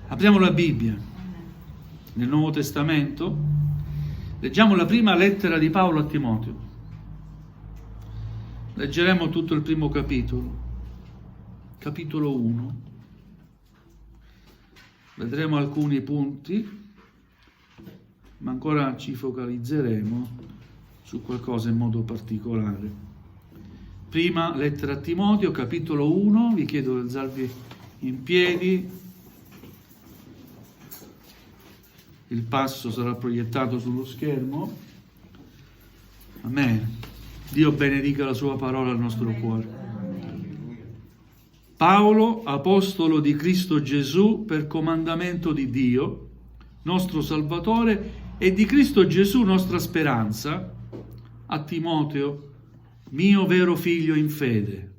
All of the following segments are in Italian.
Apriamo la Bibbia nel Nuovo Testamento, leggiamo la prima lettera di Paolo a Timoteo. Leggeremo tutto il primo capitolo, capitolo 1. Vedremo alcuni punti, ma ancora ci focalizzeremo su qualcosa in modo particolare. Prima lettera a Timoteo, capitolo 1, vi chiedo di alzarvi in piedi. Il passo sarà proiettato sullo schermo. Amen. Dio benedica la sua parola al nostro cuore. Paolo, apostolo di Cristo Gesù per comandamento di Dio, nostro Salvatore, e di Cristo Gesù nostra speranza, a Timoteo, mio vero figlio in fede.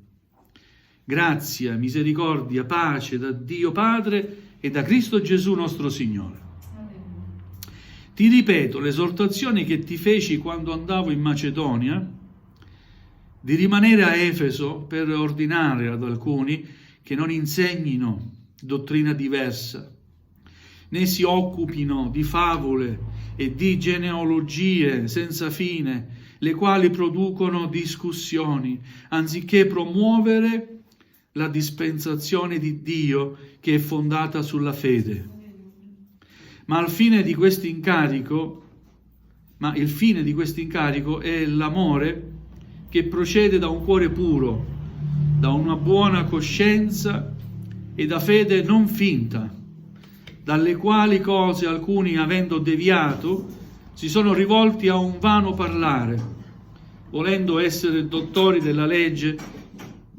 Grazia, misericordia, pace da Dio Padre e da Cristo Gesù nostro Signore. Ti ripeto l'esortazione che ti feci quando andavo in Macedonia, di rimanere a Efeso per ordinare ad alcuni che non insegnino dottrina diversa, né si occupino di favole e di genealogie senza fine, le quali producono discussioni, anziché promuovere la dispensazione di Dio che è fondata sulla fede. Ma il fine di questo incarico è l'amore che procede da un cuore puro, da una buona coscienza e da fede non finta, dalle quali cose alcuni, avendo deviato, si sono rivolti a un vano parlare, volendo essere dottori della legge,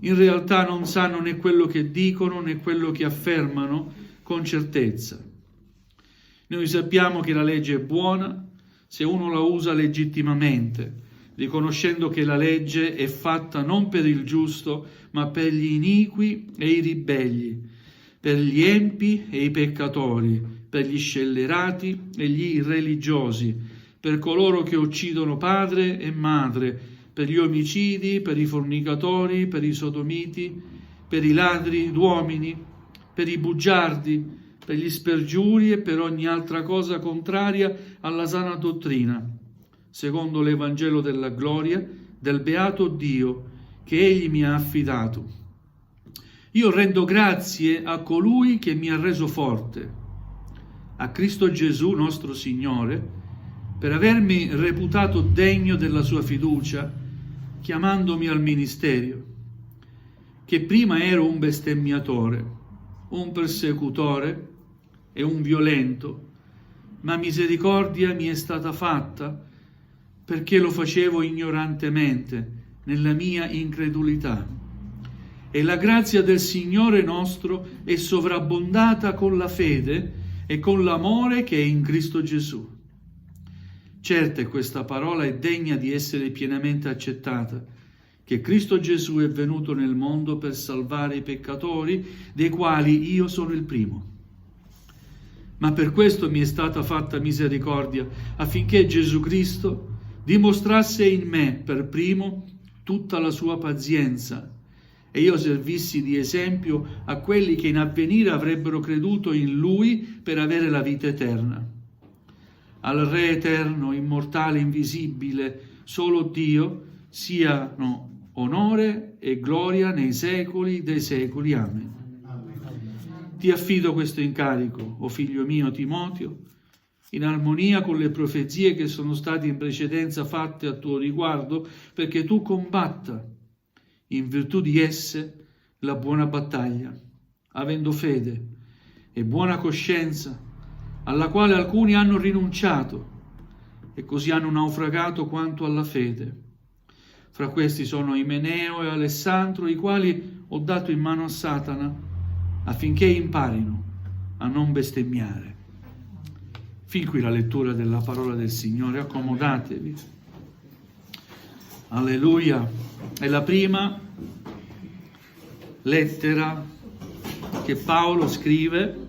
in realtà non sanno né quello che dicono né quello che affermano con certezza. Noi sappiamo che la legge è buona se uno la usa legittimamente, riconoscendo che la legge è fatta non per il giusto, ma per gli iniqui e i ribelli, per gli empi e i peccatori, per gli scellerati e gli irreligiosi, per coloro che uccidono padre e madre, per gli omicidi, per i fornicatori, per i sodomiti, per i ladri d'uomini, per i bugiardi, per gli spergiuri e per ogni altra cosa contraria alla sana dottrina, secondo l'Evangelo della gloria del beato Dio che Egli mi ha affidato. Io rendo grazie a colui che mi ha reso forte, a Cristo Gesù nostro Signore, per avermi reputato degno della sua fiducia, chiamandomi al ministero, che prima ero un bestemmiatore, un persecutore e un violento, ma misericordia mi è stata fatta perché lo facevo ignorantemente nella mia incredulità. E la grazia del Signore nostro è sovrabbondata con la fede e con l'amore che è in Cristo Gesù. Certo, questa parola è degna di essere pienamente accettata, che Cristo Gesù è venuto nel mondo per salvare i peccatori, dei quali io sono il primo. Ma per questo mi è stata fatta misericordia, affinché Gesù Cristo dimostrasse in me per primo tutta la sua pazienza, e io servissi di esempio a quelli che in avvenire avrebbero creduto in Lui per avere la vita eterna. Al Re eterno, immortale, invisibile, solo Dio, siano onore e gloria nei secoli dei secoli. Amen. Ti affido questo incarico, o figlio mio Timoteo, in armonia con le profezie che sono state in precedenza fatte a tuo riguardo, perché tu combatta, in virtù di esse, la buona battaglia, avendo fede e buona coscienza, alla quale alcuni hanno rinunciato e così hanno naufragato quanto alla fede. Fra questi sono Imeneo e Alessandro, i quali ho dato in mano a Satana, affinché imparino a non bestemmiare. Fin qui la lettura della parola del Signore. Accomodatevi. Alleluia. È la prima lettera che Paolo scrive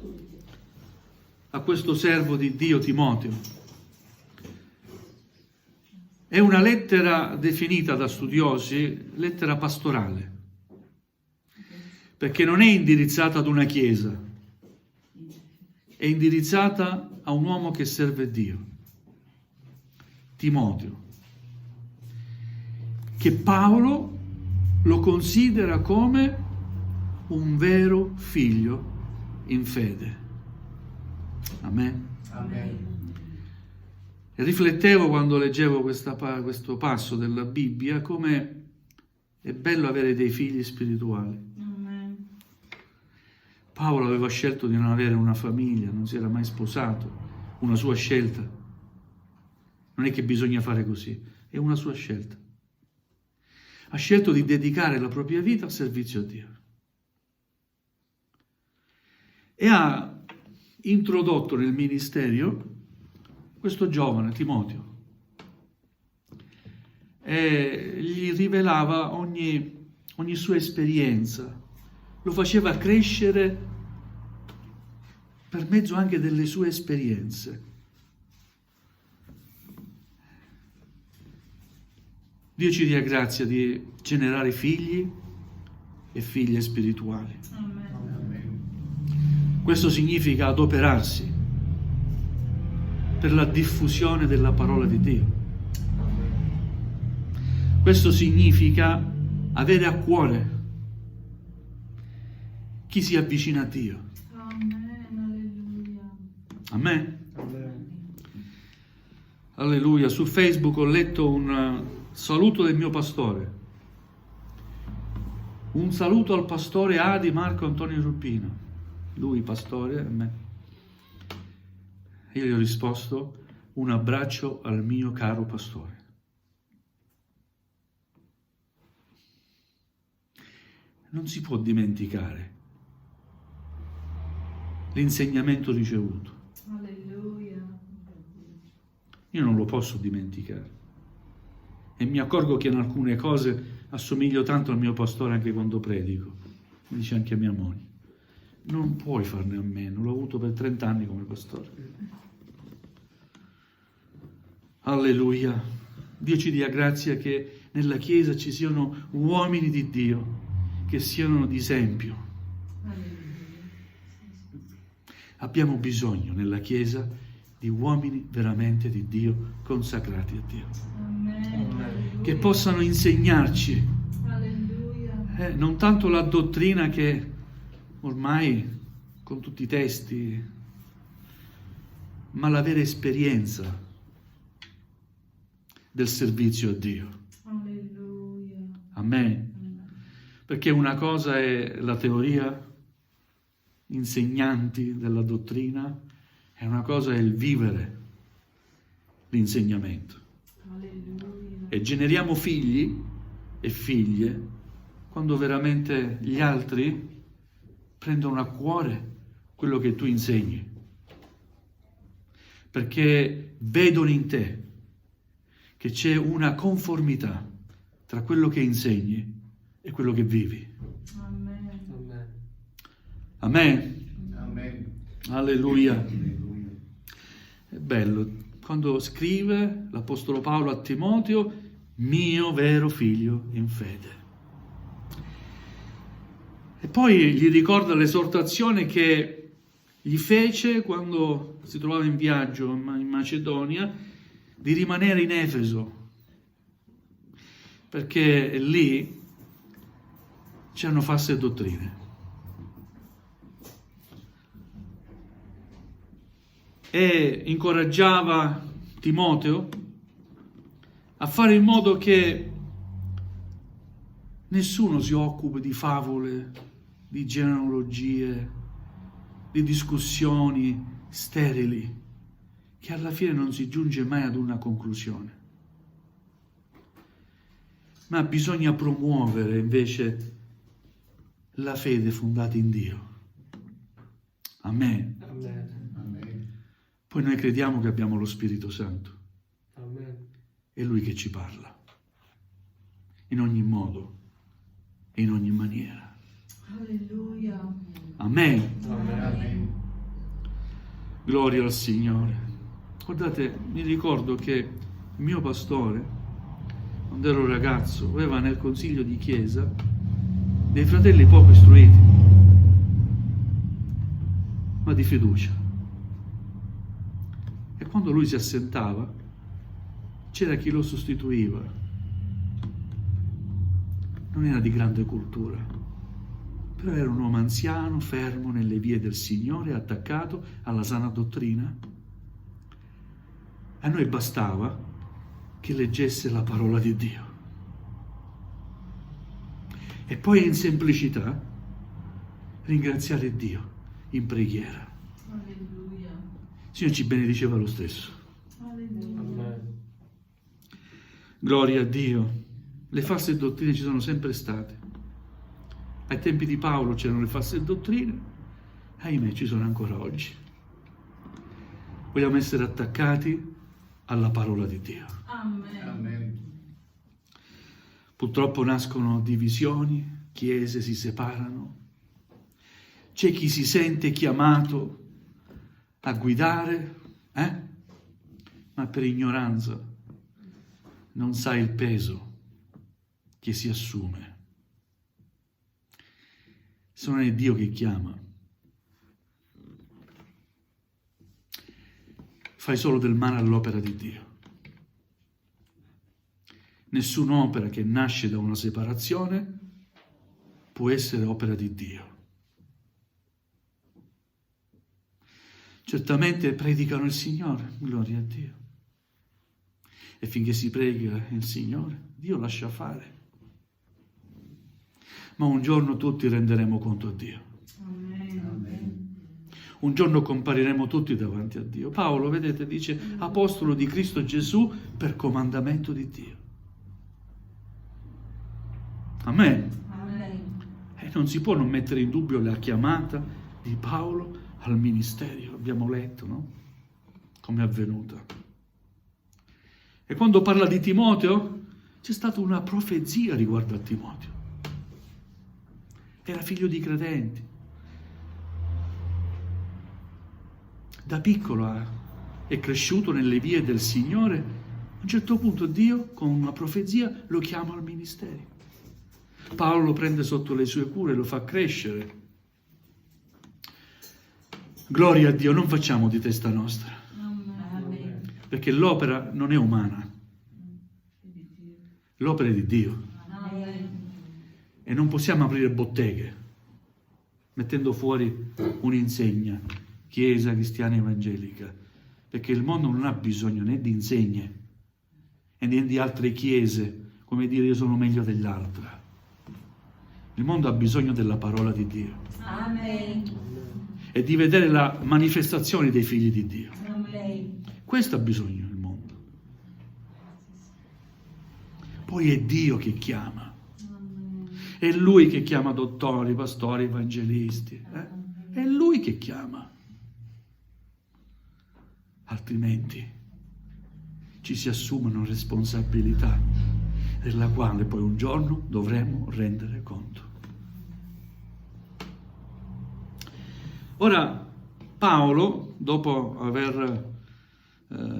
a questo servo di Dio Timoteo. È una lettera definita da studiosi lettera pastorale, perché non è indirizzata ad una chiesa, è indirizzata a un uomo che serve Dio, Timoteo, che Paolo lo considera come un vero figlio in fede. Amen. Amen. E riflettevo quando leggevo questo passo della Bibbia come è bello avere dei figli spirituali. Amen. Paolo aveva scelto di non avere una famiglia, non si era mai sposato, una sua scelta. Non è che bisogna fare così, è una sua scelta. Ha scelto di dedicare la propria vita al servizio a Dio. E ha introdotto nel ministero questo giovane, Timoteo, e gli rivelava ogni sua esperienza, lo faceva crescere per mezzo anche delle sue esperienze. Dio ci dia grazia di generare figli e figlie spirituali. Amen. Questo significa adoperarsi per la diffusione della parola di Dio. Questo significa avere a cuore chi si avvicina a Dio. Amen. Alleluia. Amen. Amen. Alleluia. Su Facebook ho letto un saluto del mio pastore. Un saluto al pastore Adi Marco Antonio Ruppino. Lui pastore, a me. Io gli ho risposto: un abbraccio al mio caro pastore. Non si può dimenticare l'insegnamento ricevuto. Alleluia. Io non lo posso dimenticare. E mi accorgo che in alcune cose assomiglio tanto al mio pastore anche quando predico. Mi dice anche mia moglie: non puoi farne a meno, l'ho avuto per 30 anni come pastore. Alleluia. Dio ci dia grazia che nella Chiesa ci siano uomini di Dio che siano di esempio. Alleluia. Abbiamo bisogno nella Chiesa di uomini veramente di Dio, consacrati a Dio, Amen. che possano insegnarci Alleluia. non tanto la dottrina che ormai con tutti i testi, ma la vera esperienza del servizio a Dio. Alleluia. Amen. Perché una cosa è la teoria, insegnanti della dottrina, e una cosa è il vivere l'insegnamento. Alleluia. E generiamo figli e figlie quando veramente gli altri prendono a cuore quello che tu insegni, perché vedono in te che c'è una conformità tra quello che insegni e quello che vivi. Amen. Amen. Amen. Alleluia. Alleluia. È bello quando scrive l'Apostolo Paolo a Timoteo: mio vero figlio in fede. E poi gli ricorda l'esortazione che gli fece quando si trovava in viaggio in Macedonia, di rimanere in Efeso, perché lì c'erano false dottrine. E incoraggiava Timoteo a fare in modo che nessuno si occupi di favole, di genealogie, di discussioni sterili, che alla fine non si giunge mai ad una conclusione. Ma bisogna promuovere invece la fede fondata in Dio. Amen. Amen. Amen. Poi noi crediamo che abbiamo lo Spirito Santo. Amen. È Lui che ci parla, in ogni modo e in ogni maniera. Alleluia. Amen. Amen. Gloria al Signore. Guardate, mi ricordo che il mio pastore, quando ero ragazzo, aveva nel consiglio di chiesa dei fratelli poco istruiti, ma di fiducia. quando lui si assentava, c'era chi lo sostituiva. Non era di grande cultura, però era un uomo anziano, fermo nelle vie del Signore, attaccato alla sana dottrina. A noi bastava che leggesse la parola di Dio. E poi in semplicità ringraziare Dio in preghiera. Alleluia. Il Signore ci benediceva lo stesso. Alleluia. Amen. Gloria a Dio. Le false dottrine ci sono sempre state. Ai tempi di Paolo c'erano le false dottrine, ahimè ci sono ancora oggi. Vogliamo essere attaccati alla parola di Dio. Amen. Amen. Purtroppo nascono divisioni, chiese si separano. C'è chi si sente chiamato a guidare, ma per ignoranza non sa il peso che si assume. Se non è Dio che chiama, fai solo del male all'opera di Dio. Nessun'opera che nasce da una separazione può essere opera di Dio. Certamente predicano il Signore, gloria a Dio. E finché si predica il Signore, Dio lascia fare. Ma un giorno tutti renderemo conto a Dio. Amen. Amen. Un giorno compariremo tutti davanti a Dio. Paolo, vedete, dice apostolo di Cristo Gesù per comandamento di Dio. Amen. Amen. E non si può non mettere in dubbio la chiamata di Paolo al ministero. Abbiamo letto, no? Come è avvenuta. E quando parla di Timoteo, c'è stata una profezia riguardo a Timoteo. Era figlio di credenti. Da piccolo è cresciuto nelle vie del Signore. A un certo punto Dio, con una profezia, lo chiama al ministero. Paolo lo prende sotto le sue cure, lo fa crescere. Gloria a Dio, non facciamo di testa nostra, Amen. perché l'opera non è umana, l'opera è di Dio. Amen. E non possiamo aprire botteghe, mettendo fuori un'insegna, Chiesa Cristiana Evangelica, perché il mondo non ha bisogno né di insegne, né di altre chiese, come dire io sono meglio dell'altra. Il mondo ha bisogno della parola di Dio Amen. e di vedere la manifestazione dei figli di Dio. Amen. Questo ha bisogno il mondo. Poi è Dio che chiama. È Lui che chiama dottori, pastori, evangelisti. È Lui che chiama. Altrimenti ci si assumono responsabilità della quale poi un giorno dovremo rendere conto. Ora, Paolo, dopo aver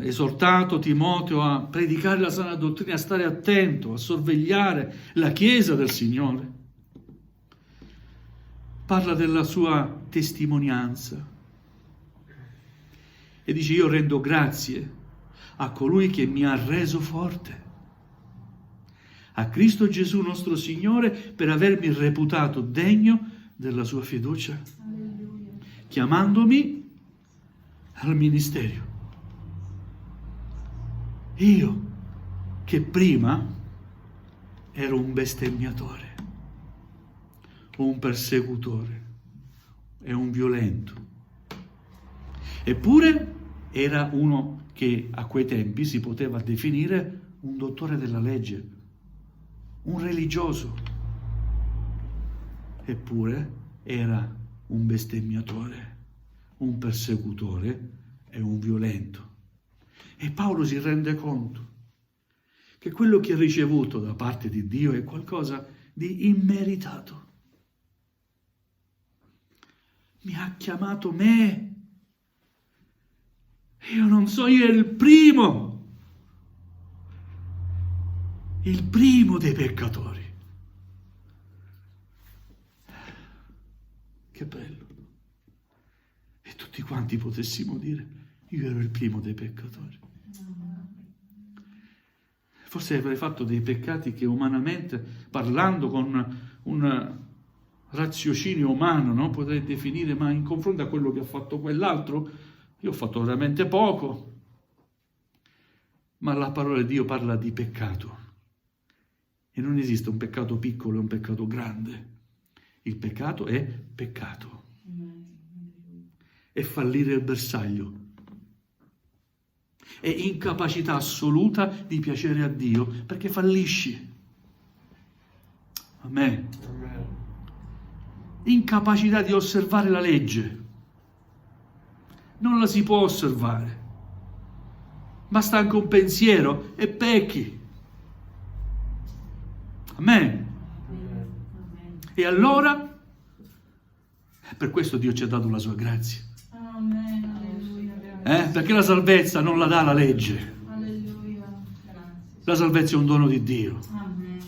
esortato Timoteo a predicare la sana dottrina, a stare attento, a sorvegliare la Chiesa del Signore, parla della sua testimonianza e dice: io rendo grazie a colui che mi ha reso forte, a Cristo Gesù nostro Signore, per avermi reputato degno della sua fiducia, chiamandomi al ministero. Io, che prima ero un bestemmiatore, un persecutore e un violento, eppure era uno che a quei tempi si poteva definire un dottore della legge, un religioso, eppure era un bestemmiatore, un persecutore e un violento. E Paolo si rende conto che quello che ha ricevuto da parte di Dio è qualcosa di immeritato. Mi ha chiamato me. Io non so, io ero il primo dei peccatori. Che bello. E tutti quanti potessimo dire: Io ero il primo dei peccatori. Forse avrei fatto dei peccati che umanamente, parlando con un raziocinio umano, no? Potrei definire, ma in confronto a quello che ha fatto quell'altro, io ho fatto veramente poco. Ma la parola di Dio parla di peccato. E non esiste un peccato piccolo e un peccato grande. Il peccato è peccato. È fallire il bersaglio. È incapacità assoluta di piacere a Dio, perché fallisci. Amen. Amen. Incapacità di osservare la legge. Non la si può osservare. Basta anche un pensiero e pecchi. Amen. E allora, per questo Dio ci ha dato la sua grazia. Amen. Alleluia. Perché la salvezza non la dà la legge. Alleluia. Grazie. La salvezza è un dono di Dio. Amen.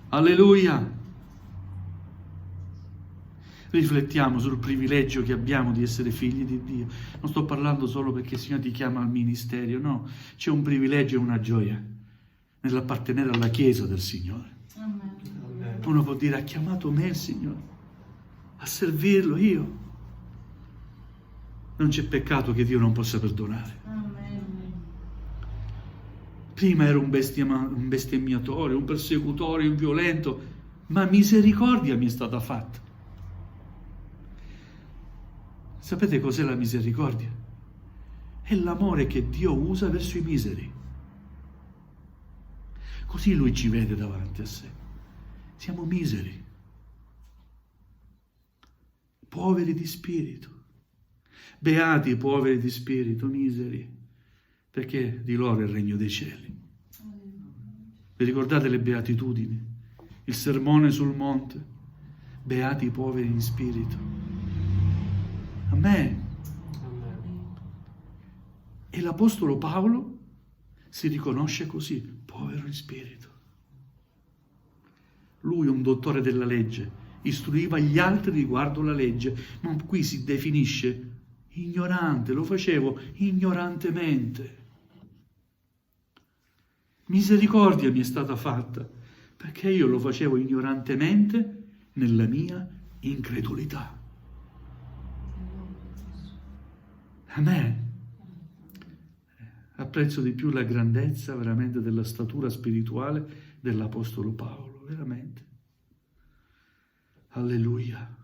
Alleluia. Riflettiamo sul privilegio che abbiamo di essere figli di Dio. Non sto parlando solo perché il Signore ti chiama al ministero, no. C'è un privilegio e una gioia nell'appartenere alla Chiesa del Signore. Amen. Amen. Uno può dire: ha chiamato me il Signore a servirlo io. Non c'è peccato che Dio non possa perdonare. Amen. Prima ero un bestemmiatore, un persecutore, un violento, ma misericordia mi è stata fatta. Sapete cos'è la misericordia? È l'amore che Dio usa verso i miseri. Così Lui ci vede davanti a sé. Siamo miseri, poveri di spirito. Beati i poveri di spirito, miseri, perché di loro è il regno dei cieli. Vi ricordate le beatitudini? Il sermone sul monte? Beati i poveri in spirito. Amen. Amen. E l'Apostolo Paolo si riconosce così, povero in spirito. Lui, un dottore della legge, istruiva gli altri riguardo la legge, ma qui si definisce ignorante, lo facevo ignorantemente. Misericordia mi è stata fatta, perché io lo facevo ignorantemente nella mia incredulità. Amen. Apprezzo di più la grandezza veramente della statura spirituale dell'Apostolo Paolo, veramente. Alleluia.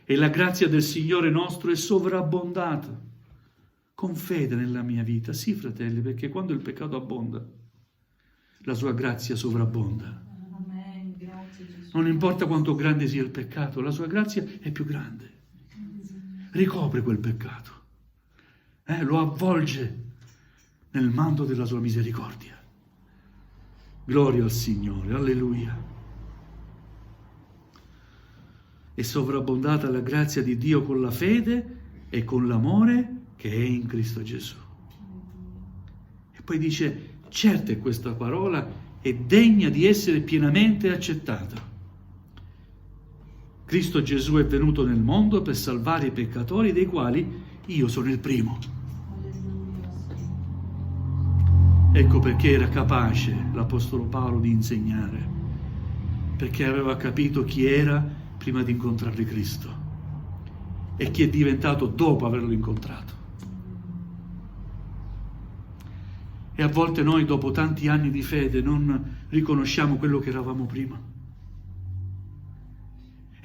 E la grazia del Signore nostro è sovrabbondata con fede nella mia vita. Sì, fratelli, perché quando il peccato abbonda, la sua grazia sovrabbonda. Amen. Grazie Gesù. Non importa quanto grande sia il peccato, la sua grazia è più grande. Ricopre quel peccato, lo avvolge nel manto della sua misericordia. Gloria al Signore, alleluia. È sovrabbondata la grazia di Dio con la fede e con l'amore che è in Cristo Gesù. E poi dice: certo è questa parola, è degna di essere pienamente accettata. Cristo Gesù è venuto nel mondo per salvare i peccatori, dei quali io sono il primo. Ecco perché era capace l'Apostolo Paolo di insegnare, perché aveva capito chi era prima di incontrare Cristo e chi è diventato dopo averlo incontrato. E a volte noi, dopo tanti anni di fede, non riconosciamo quello che eravamo prima.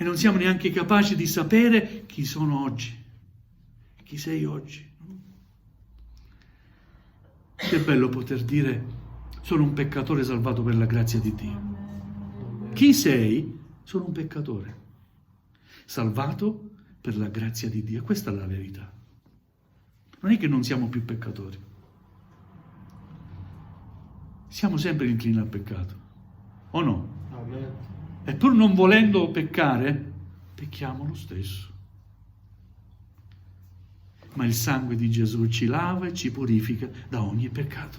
E non siamo neanche capaci di sapere chi sono oggi, chi sei oggi. Che bello poter dire: sono un peccatore salvato per la grazia di Dio. Chi sei? Sono un peccatore salvato per la grazia di Dio. Questa è la verità. Non è che non siamo più peccatori. Siamo sempre inclini al peccato, o no? Amen. E pur non volendo peccare, pecchiamo lo stesso. Ma il sangue di Gesù ci lava e ci purifica da ogni peccato.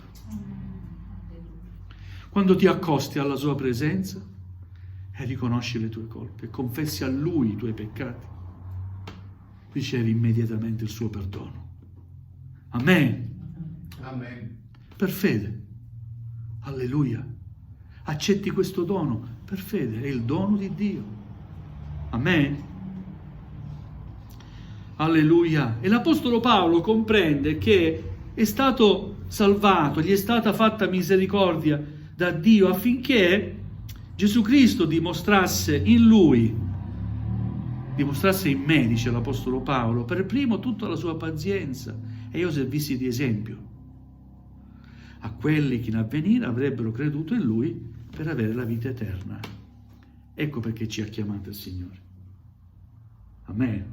Quando ti accosti alla sua presenza e riconosci le tue colpe, confessi a Lui i tuoi peccati, ricevi immediatamente il suo perdono. Amen. Amen. Per fede. Alleluia. Accetti questo dono per fede, è il dono di Dio. Amen. Alleluia. E l'Apostolo Paolo comprende che è stato salvato, gli è stata fatta misericordia da Dio affinché Gesù Cristo dimostrasse in lui, dimostrasse in me, dice l'Apostolo Paolo, per primo tutta la sua pazienza, e io servissi di esempio a quelli che in avvenire avrebbero creduto in lui per avere la vita eterna. Ecco perché ci ha chiamato il Signore. Amen.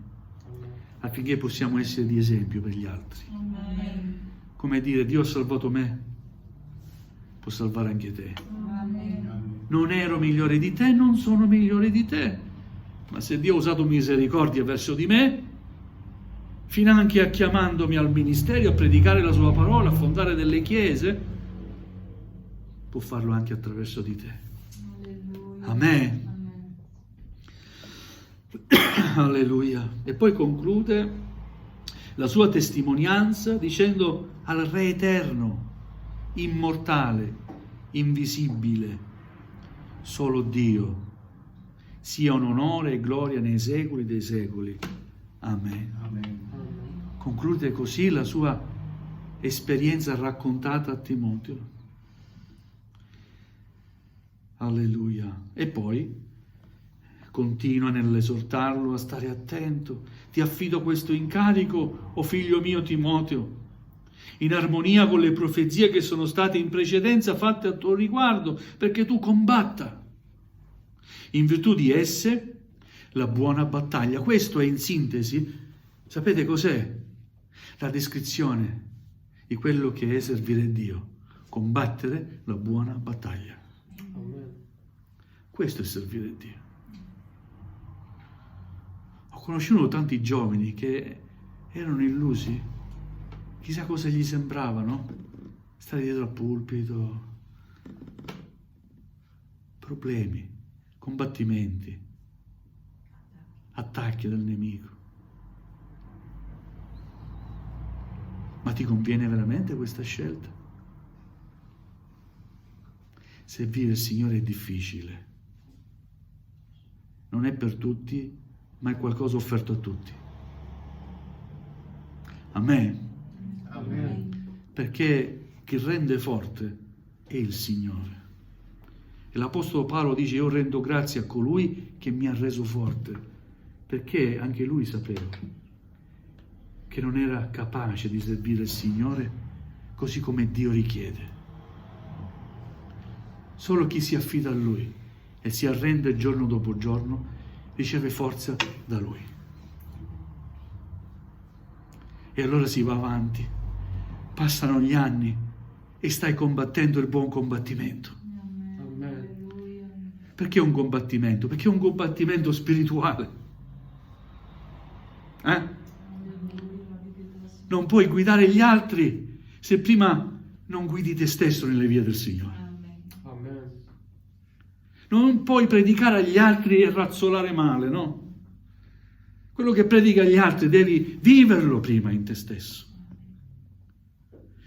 Affinché possiamo essere di esempio per gli altri. Amen. Come dire, Dio ha salvato me, può salvare anche te. Amen. Non ero migliore di te, non sono migliore di te, ma se Dio ha usato misericordia verso di me, finanche a chiamandomi al ministero, a predicare la sua parola, a fondare delle chiese, può farlo anche attraverso di te. Alleluia. Amen. Alleluia. E poi conclude la sua testimonianza dicendo al Re eterno, immortale, invisibile, solo Dio, sia un onore e gloria nei secoli dei secoli. Amen. Amen. Conclude così la sua esperienza raccontata a Timoteo. Alleluia. E poi continua nell'esortarlo a stare attento. Ti affido questo incarico, o figlio mio Timoteo, in armonia con le profezie che sono state in precedenza fatte a tuo riguardo, perché tu combatta in virtù di esse la buona battaglia. Questo è in sintesi, sapete cos'è? La descrizione di quello che è servire Dio, combattere la buona battaglia. Amen. Questo è servire Dio. Ho conosciuto tanti giovani che erano illusi, chissà cosa gli sembrava, no? Stare dietro al pulpito, problemi, combattimenti, attacchi del nemico. Ma ti conviene veramente questa scelta? Servire il Signore è difficile, non è per tutti, ma è qualcosa offerto a tutti. Amen. Amen. Perché chi rende forte è il Signore. E l'Apostolo Paolo dice: io rendo grazie a colui che mi ha reso forte, perché anche lui sapeva che non era capace di servire il Signore così come Dio richiede. Solo chi si affida a Lui e si arrende giorno dopo giorno riceve forza da Lui. E allora si va avanti, passano gli anni e stai combattendo il buon combattimento. Amen. Alleluia. Perché un combattimento? Perché è un combattimento spirituale. Non puoi guidare gli altri se prima non guidi te stesso nelle vie del Signore. Amen. Non puoi predicare agli altri e razzolare male, no? Quello che predica agli altri devi viverlo prima in te stesso.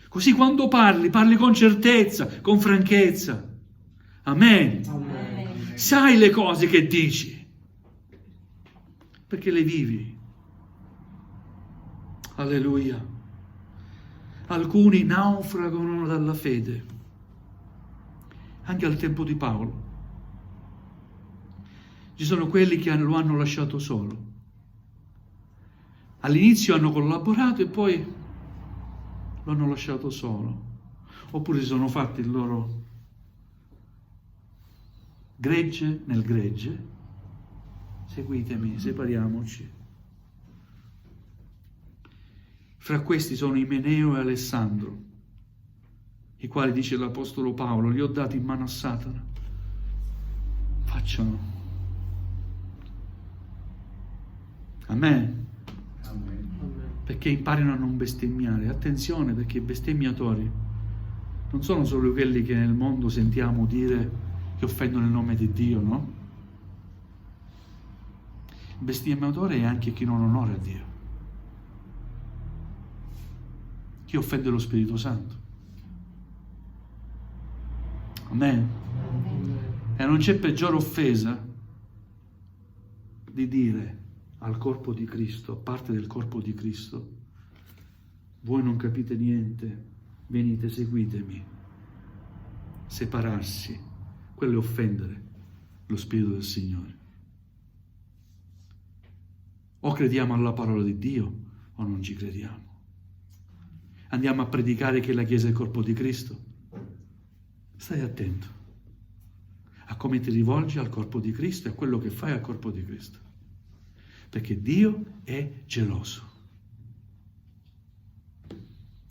Così quando parli con certezza, con franchezza. Amen. Amen. Sai le cose che dici, perché le vivi. Alleluia. Alcuni naufragano dalla fede, anche al tempo di Paolo. Ci sono quelli che lo hanno lasciato solo. All'inizio hanno collaborato e poi lo hanno lasciato solo. Oppure si sono fatti il loro gregge nel gregge. Seguitemi, separiamoci. Fra questi sono Imeneo e Alessandro, i quali, dice l'Apostolo Paolo, li ho dati in mano a Satana. Facciano. Amen. Amen. Perché imparino a non bestemmiare. Attenzione, perché i bestemmiatori non sono solo quelli che nel mondo sentiamo dire che offendono il nome di Dio, no? Il bestemmiatore è anche chi non onora Dio. Chi offende lo Spirito Santo. Amen. E non c'è peggiore offesa di dire al corpo di Cristo, parte del corpo di Cristo: voi non capite niente, venite, seguitemi. Separarsi, quello è offendere lo Spirito del Signore. O crediamo alla parola di Dio o non ci crediamo. Andiamo a predicare che la Chiesa è il corpo di Cristo. Stai attento a come ti rivolgi al corpo di Cristo e a quello che fai al corpo di Cristo. Perché Dio è geloso.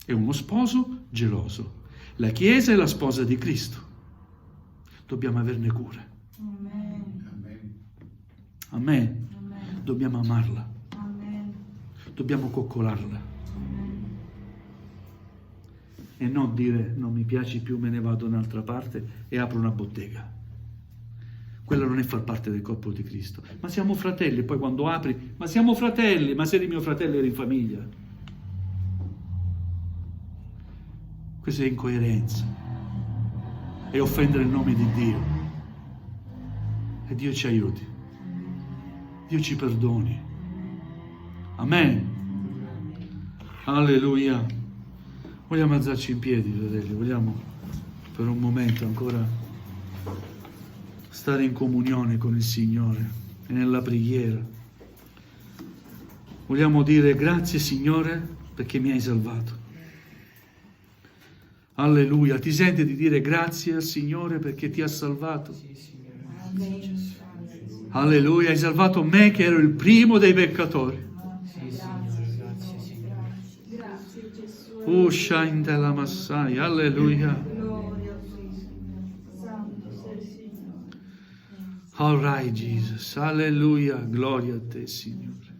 È uno sposo geloso. La Chiesa è la sposa di Cristo. Dobbiamo averne cura. Amen. Amen. Amen. Dobbiamo amarla. Amen. Dobbiamo coccolarla. Amen. E non dire non mi piaci più, me ne vado da un'altra parte e apro una bottega. Quello non è far parte del corpo di Cristo. Ma siamo fratelli, poi quando apri, ma siamo fratelli, ma se eri mio fratello eri in famiglia. Questa è incoerenza. È offendere il nome di Dio. E Dio ci aiuti. Dio ci perdoni. Amen. Alleluia. Vogliamo alzarci in piedi, fratelli, vogliamo per un momento ancora stare in comunione con il Signore e nella preghiera. Vogliamo dire grazie Signore perché mi hai salvato. Alleluia. Ti senti di dire grazie al Signore perché ti ha salvato? Amen. Alleluia. Hai salvato me che ero il primo dei peccatori. Grazie Gesù. Ushain della Massai. Alleluia. Gloria a te, Signore. Santo sei il Signore. All right, Jesus. Alleluia. Gloria a te, Signore.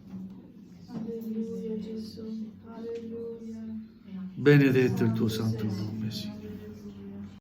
Alleluia Gesù. Alleluia. Benedetto il tuo santo nome, Signore.